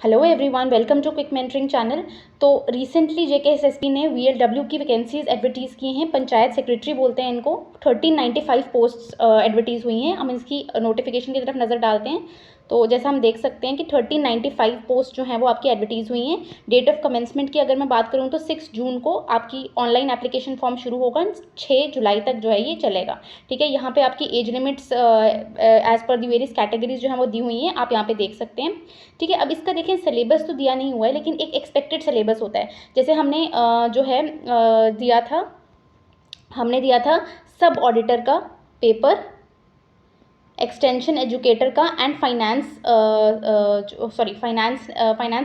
Hello everyone, welcome to quick mentoring channel. So recently JKSSB ने VLW की vacancies advertise की हैं। Panchayat secretary बोलते हैं इनको। 1395 पोस्ट्स एडवर्टीज़ हुई हैं। हम इसकी नोटिफिकेशन की तरफ नज़र डालते हैं तो जैसा हम देख सकते हैं कि 1395 पोस्ट जो हैं वो आपकी एडवर्टीज़ हुई हैं। डेट ऑफ कमेंसमेंट की अगर मैं बात करूँ तो 6 जून को आपकी ऑनलाइन एप्लीकेशन फॉर्म शुरू होगा। 6 जुलाई तक जो है ये चलेगा। ठीक है, यहाँ पे आपकी as limits as per the various categories जो हैं वो दी हुई हैं, आप यहाँ पे देख सकते हैं। ठीक है, अब इसका देखें सिलेबस तो दिया नहीं हुआ है, लेकिन एक एक्सपेक्टेड सिलेबस होता है। जैसे हमने जो है दिया था सब ऑडिटर का पेपर, एक्सटेंशन एजुकेटर का एंड फाइनेंस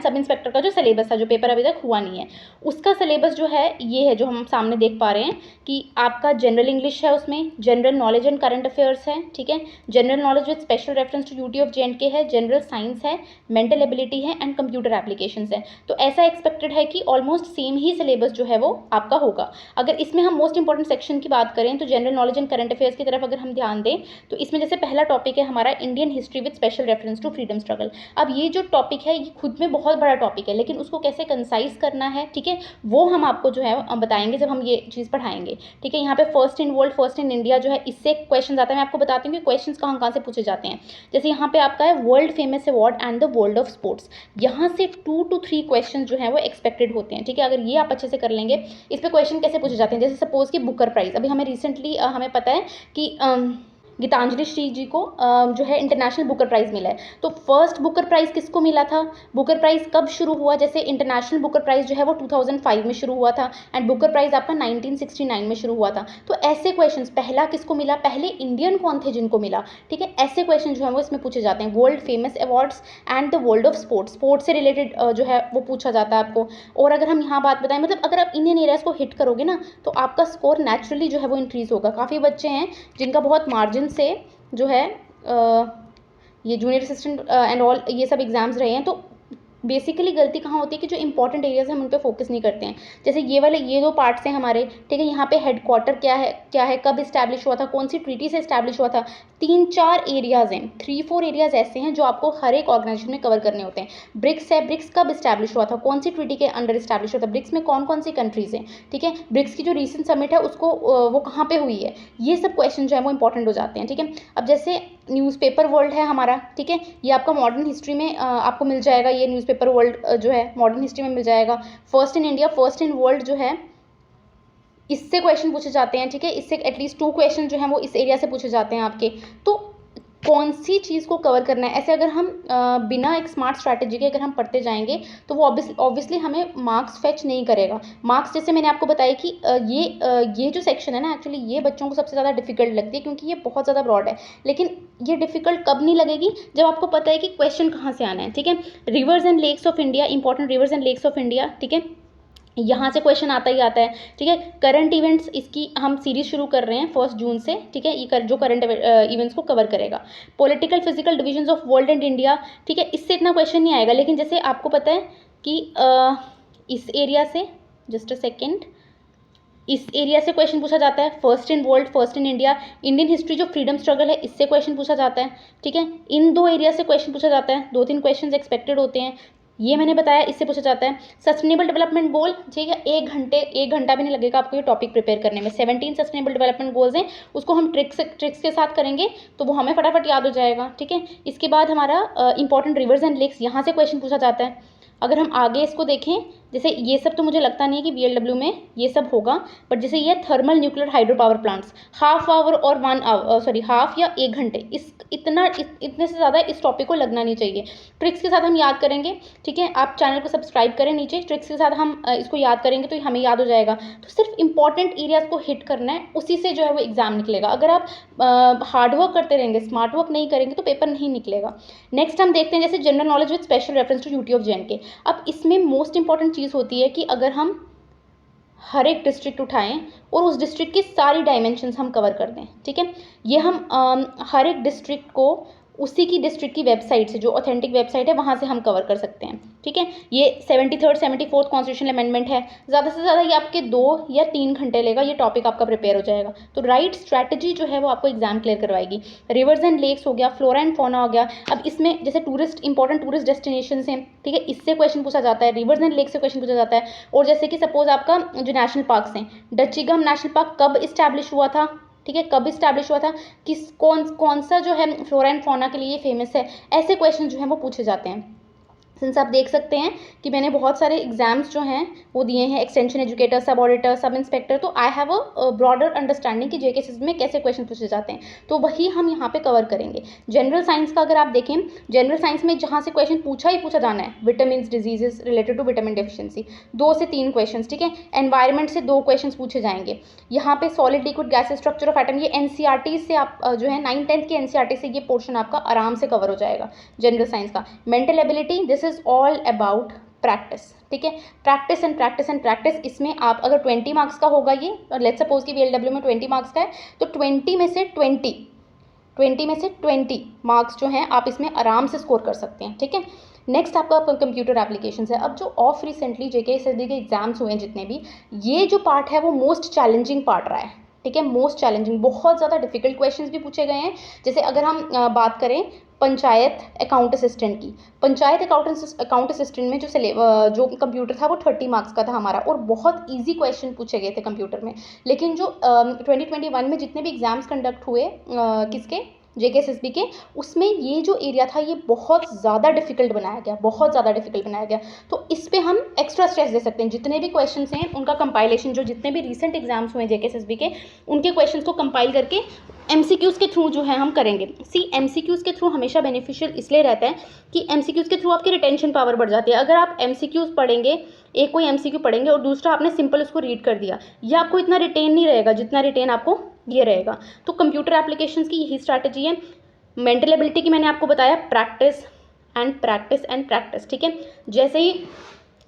सब इंस्पेक्टर का जो सिलेबस था, जो पेपर अभी तक हुआ नहीं है, उसका सिलेबस जो है ये है जो हम सामने देख पा रहे हैं कि आपका जनरल इंग्लिश है, उसमें general knowledge and current affairs है। ठीक है, general knowledge with special reference to UT of JNK है, जनरल साइंस है, मेंटल एबिलिटी है एंड कंप्यूटर एप्लीकेशंस है। तो ऐसा एक्सपेक्टेड है कि ऑलमोस्ट सेम ही सिलेबस जो है वो आपका होगा। अगर इसमें हम मोस्ट इंपॉर्टेंट सेक्शन की बात करें तो general knowledge and current affairs की तरफ अगर हम ध्यान दें तो इसमें जैसे पहला टॉपिक है हमारा Indian history with special reference to freedom struggle. अब ये जो टॉपिक है ये खुद में बहुत बड़ा टॉपिक है, लेकिन उसको कैसे कंसाइज करना है, ठीक है, वो हम आपको जो है बताएंगे जब हम ये चीज़ पढ़ाएंगे। ठीक है, यहाँ पे first in world, first in India जो है, इससे क्वेश्चन आता है। मैं आपको बताती हूँ कि क्वेश्चन कहाँ से पूछे जाते हैं। जैसे यहाँ पे आपका है world famous award and the world of sports, यहाँ से 2 to 3 क्वेश्चन जो है वो एक्सपेक्टेड होते हैं। ठीक है, अगर ये आप अच्छे से कर लेंगे, इस पे क्वेश्चन कैसे पूछे जाते हैं, जैसे सपोज कि बुकर प्राइज, अभी हमें रिसेंटली हमें पता है कि गीतांजलि श्री जी को जो है इंटरनेशनल बुकर प्राइज़ मिला है। तो फर्स्ट बुकर प्राइज़ किसको मिला था, बुकर प्राइज़ कब शुरू हुआ, जैसे इंटरनेशनल बुकर प्राइज़ जो है वो 2005 में शुरू हुआ था एंड बुकर प्राइज़ आपका 1969 में शुरू हुआ था। तो ऐसे क्वेश्चंस, पहला किसको मिला, पहले इंडियन कौन थे जिनको मिला। ठीक है, ऐसे क्वेश्चन जो है वो इसमें पूछे जाते हैं। World famous awards and the world of sports, sports से रिलेटेड जो है वो पूछा जाता है आपको। और अगर हम यहाँ बात बताएं, मतलब अगर आप इंडियन एरियाज को हिट करोगे ना तो आपका स्कोर नेचुरली जो है वो इंक्रीज़ होगा। काफ़ी बच्चे हैं जिनका बहुत मार्जिन से जो है ये जूनियर असिस्टेंट एंड ऑल ये सब एग्जाम्स रहे हैं। तो बेसिकली गलती कहाँ होती है कि जो इंपॉर्टेंट एरियाज हैं हम उन पे फोकस नहीं करते हैं। जैसे ये 2 पार्ट्स हैं हमारे। ठीक है, यहाँ पे हेडक्वार्टर क्या है, कब इस्टेब्लिश हुआ था, कौन सी ट्रीटी से इस्टेब्लिश हुआ था, 3-4 एरियाज हैं, 3-4 एरियाज ऐसे हैं जो आपको हर एक ऑर्गेनाइजेशन में कवर करने होते हैं। ब्रिक्स है, ब्रिक्स कब इस्टेब्लिश हुआ था, कौन सी ट्रीटी के अंडर इस्टेब्लिश हुआ था, ब्रिक्स में कौन कौन सी कंट्रीज हैं। ठीक है, ब्रिक्स की जो रिसेंट समिट है उसको वो कहाँ पे हुई है, ये सब क्वेश्चन जो है वो इंपॉर्टेंट हो जाते हैं। ठीक है, अब जैसे न्यूज़पेपर वर्ल्ड है हमारा, ठीक है, ये आपका मॉडर्न हिस्ट्री में आपको मिल जाएगा। ये न्यूज़पेपर वर्ल्ड जो है मॉडर्न हिस्ट्री में मिल जाएगा। First in India, first in world जो है, इससे क्वेश्चन पूछे जाते हैं। ठीक है, इससे एटलीस्ट 2 क्वेश्चन जो हैं वो इस एरिया से पूछे जाते हैं आपके। तो कौन सी चीज़ को कवर करना है, ऐसे अगर हम बिना एक स्मार्ट स्ट्रैटेजी के अगर हम पढ़ते जाएंगे तो वो ऑब्वियसली हमें मार्क्स फेच नहीं करेगा। मार्क्स जैसे मैंने आपको बताया कि ये जो सेक्शन है ना, एक्चुअली ये बच्चों को सबसे ज़्यादा डिफिकल्ट लगती है क्योंकि ये बहुत ज़्यादा ब्रॉड है। लेकिन ये डिफिकल्ट कब नहीं लगेगी, जब आपको पता है कि क्वेश्चन कहाँ से आना है। ठीक है, rivers and lakes of India, important rivers and lakes of India, ठीक है, यहाँ से क्वेश्चन आता ही आता है। ठीक है, करंट इवेंट्स, इसकी हम सीरीज शुरू कर रहे हैं 1 जून से। ठीक है, ये जो करंट इवेंट्स को कवर करेगा। Political physical divisions of world and India, ठीक है, इससे इतना क्वेश्चन नहीं आएगा। लेकिन जैसे आपको पता है कि इस एरिया से, जस्ट अ सेकेंड, इस एरिया से क्वेश्चन पूछा जाता है। First in world, first in India, Indian history जो फ्रीडम स्ट्रगल है इससे क्वेश्चन पूछा जाता है। ठीक है, इन 2 एरिया से क्वेश्चन पूछा जाता है, 2-3 क्वेश्चन एक्सपेक्टेड होते हैं। ये मैंने बताया, इससे पूछा जाता है। सस्टेनेबल डेवलपमेंट गोल, ठीक है, 1 घंटा भी नहीं लगेगा आपको ये टॉपिक प्रिपेयर करने में। 17 सस्टेनेबल डेवलपमेंट गोल्स हैं, उसको हम ट्रिक्स के साथ करेंगे तो वो हमें फटाफट याद हो जाएगा। ठीक है, इसके बाद हमारा इंपॉर्टेंट रिवर्स एंड लेक्स, यहाँ से क्वेश्चन पूछा जाता है। अगर हम आगे इसको देखें, जैसे ये सब तो मुझे लगता नहीं है कि VLW में ये सब होगा, बट जैसे ये thermal nuclear hydro power plants, half hour और 1 आवर, सॉरी हाफ या 1 घंटे, इतने से ज़्यादा इस टॉपिक को लगना नहीं चाहिए। ट्रिक्स के साथ हम याद करेंगे। ठीक है, आप चैनल को सब्सक्राइब करें नीचे, ट्रिक्स के साथ हम इसको याद करेंगे तो हमें याद हो जाएगा। तो सिर्फ इंपॉर्टेंट एरियाज को हिट करना है, उसी से जो है वो एग्जाम निकलेगा। अगर आप हार्डवर्क करते रहेंगे, स्मार्ट वर्क नहीं करेंगे तो पेपर नहीं निकलेगा। नेक्स्ट हम देखते हैं जैसे general knowledge with special reference to UT of JNK। अब इसमें मोस्ट इंपॉर्टेंट चीज़ होती है कि अगर हम हर एक डिस्ट्रिक्ट उठाएं और उस डिस्ट्रिक्ट की सारी डायमेंशंस हम कवर कर दें। ठीक है, ये हम हर एक डिस्ट्रिक्ट को उसी की डिस्ट्रिक्ट की वेबसाइट से, जो ऑथेंटिक वेबसाइट है वहाँ से हम कवर कर सकते हैं, ठीक है। ये 73rd 74th कॉन्स्टिट्यूशनल अमेंडमेंट है। ज़्यादा से ज़्यादा ये आपके 2 या 3 घंटे लेगा, ये टॉपिक आपका प्रिपेयर हो जाएगा। तो राइट स्ट्रैटेजी जो है वो आपको एग्जाम क्लियर करवाएगी। रिवर्स एंड लेक्स हो गया, फ्लोरा एंड फौना हो गया। अब इसमें जैसे इंपॉर्टेंट टूरिस्ट डेस्टिनेशन हैं, ठीक है, इससे क्वेश्चन पूछा जाता है, रिवर्स एंड लेक से क्वेश्चन पूछा जाता है। और जैसे कि सपोज आपका जो नेशनल पार्क्स हैं, डचिगम नेशनल पार्क कब इस्टेब्लिश हुआ था, ठीक है, कब इस्टेब्लिश हुआ था, कौन सा जो है फ्लोरा एंड फौना के लिए फेमस है, ऐसे क्वेश्चन जो हैं वो पूछे जाते हैं। सिंस आप देख सकते हैं कि मैंने बहुत सारे एग्जाम्स जो हैं वो दिए हैं, एक्सटेंशन एजुकेटर, सब ऑडिटर, सब इंस्पेक्टर, तो I have a broader understanding कि जेके में कैसे क्वेश्चन पूछे जाते हैं, तो वही हम यहाँ पे कवर करेंगे। जनरल साइंस का अगर आप देखें, जनरल साइंस में जहाँ से क्वेश्चन पूछा ही पूछा जाना है, vitamin diseases related to vitamin deficiency, 2 से 3 क्वेश्चन, ठीक है। एनवायरमेंट से 2 क्वेश्चन पूछे जाएंगे। यहाँ पे solid liquid gases structure of atom, ये एनसीईआरटी से आप जो है 9th-10th की एनसीईआरटी से ये पोर्शन आपका आराम से कवर हो जाएगा जनरल साइंस का। Mental ability, this is all about practice, ठीक है, practice and practice and practice. इसमें आप अगर 20 मार्क्स का होगा ये, और लेट्स सपोज कि VLW में 20 मार्क्स का है, तो 20 में से 20 मार्क्स जो हैं आप इसमें आराम से स्कोर कर सकते हैं, ठीक है। नेक्स्ट आपका कंप्यूटर एप्लीकेशन है। अब जो ऑफ रिसेंटली JKSSB के एग्जाम्स हुए हैं जितने भी, ये जो पार्ट है वो मोस्ट चैलेंजिंग पार्ट रहा है, ठीक है, मोस्ट चैलेंजिंग। बहुत ज़्यादा डिफिकल्ट क्वेश्चंस भी पूछे गए हैं। जैसे अगर हम बात करें पंचायत अकाउंट असिस्टेंट की, पंचायत अकाउंट असिस्टेंट में जो कंप्यूटर था वो 30 मार्क्स का था हमारा, और बहुत इजी क्वेश्चन पूछे गए थे कंप्यूटर में। लेकिन जो 2021 में जितने भी एग्जाम्स कंडक्ट हुए किसके, JKSSB के, उसमें ये जो एरिया था ये बहुत ज़्यादा डिफिकल्ट बनाया गया, बहुत ज़्यादा डिफिकल्ट बनाया गया। तो इस पर हम एक्स्ट्रा स्ट्रेस दे सकते हैं। जितने भी क्वेश्चंस हैं उनका कंपाइलेशन, जो जितने भी रीसेंट एग्जाम्स हुए JKSSB के, उनके क्वेश्चंस को कंपाइल करके MCQs के थ्रू जो है हम करेंगे। MCQs के थ्रू हमेशा बेनिफिशियल इसलिए रहता है कि MCQs के थ्रू आपकी रिटेंशन पावर बढ़ जाती है। अगर आप MCQs पढ़ेंगे, एक कोई MCQ पढ़ेंगे और दूसरा आपने सिंपल उसको रीड कर दिया, ये आपको इतना रिटेन नहीं रहेगा जितना रिटेन आपको ये रहेगा। तो कंप्यूटर एप्लीकेशंस की यही स्ट्रैटेजी है। मेंटल एबिलिटी की मैंने आपको बताया, practice and practice and practice, ठीक है। जैसे ही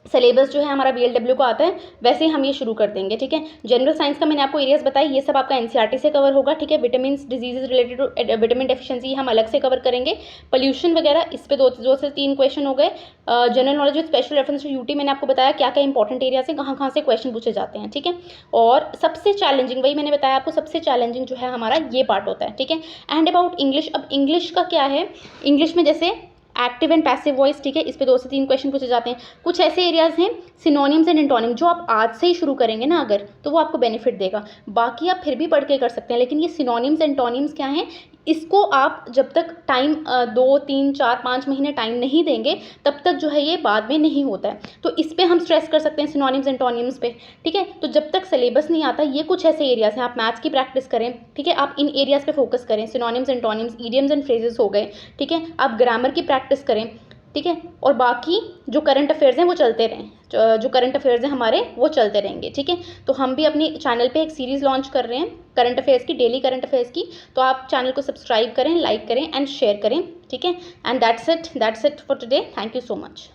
सिलेबस जो है हमारा VLW को आता है वैसे ही हम ये शुरू कर देंगे, ठीक है। जनरल साइंस का मैंने आपको एरियाज बताई, ये सब आपका NCERT से कवर होगा, ठीक है। Vitamin diseases related to vitamin deficiency हम अलग से कवर करेंगे। पोल्यूशन वगैरह इस पे 2 से 3 क्वेश्चन हो गए। General knowledge with special reference to UT मैंने आपको बताया क्या क्या इंपॉर्टेंट एरिया से कहाँ से क्वेश्चन पूछे जाते हैं, ठीक है। और सबसे चैलेंजिंग, वही मैंने बताया आपको, सबसे चैलेंजिंग जो है हमारा ये पार्ट होता है, ठीक है। एंड अबाउट इंग्लिश, अब इंग्लिश का क्या है, इंग्लिश में जैसे एक्टिव एंड पैसिव वॉइस, ठीक है, इस पे 2 से 3 क्वेश्चन पूछे जाते हैं। कुछ ऐसे एरियाज हैं सिनोनिम्स एंड एंटोनिम, जो आप आज से ही शुरू करेंगे ना अगर, तो वो आपको बेनिफिट देगा। बाकी आप फिर भी पढ़ के कर सकते हैं, लेकिन ये सिनोनिम्स एंटोनिम्स क्या हैं, इसको आप जब तक टाइम 2, 3, 4, 5 महीने टाइम नहीं देंगे तब तक जो है ये बाद में नहीं होता है। तो इस पे हम स्ट्रेस कर सकते हैं सिनोनिम्स एंटोनिम्स पे, ठीक है। तो जब तक सिलेबस नहीं आता, ये कुछ ऐसे एरियाज हैं, आप मैथ्स की प्रैक्टिस करें, ठीक है, आप इन एरियाज़ पे फोकस करें। Synonyms antonyms, idioms and phrases हो गए, ठीक है, आप ग्रामर की प्रैक्टिस करें, ठीक है। और बाकी जो करंट अफेयर्स हैं वो चलते रहें, जो करंट अफेयर्स हैं हमारे वो चलते रहेंगे, ठीक है। तो हम भी अपनी चैनल पे एक सीरीज़ लॉन्च कर रहे हैं करंट अफेयर्स की, डेली करंट अफेयर्स की। तो आप चैनल को सब्सक्राइब करें, लाइक करें एंड शेयर करें, ठीक है। And that's it for today. Thank you so much.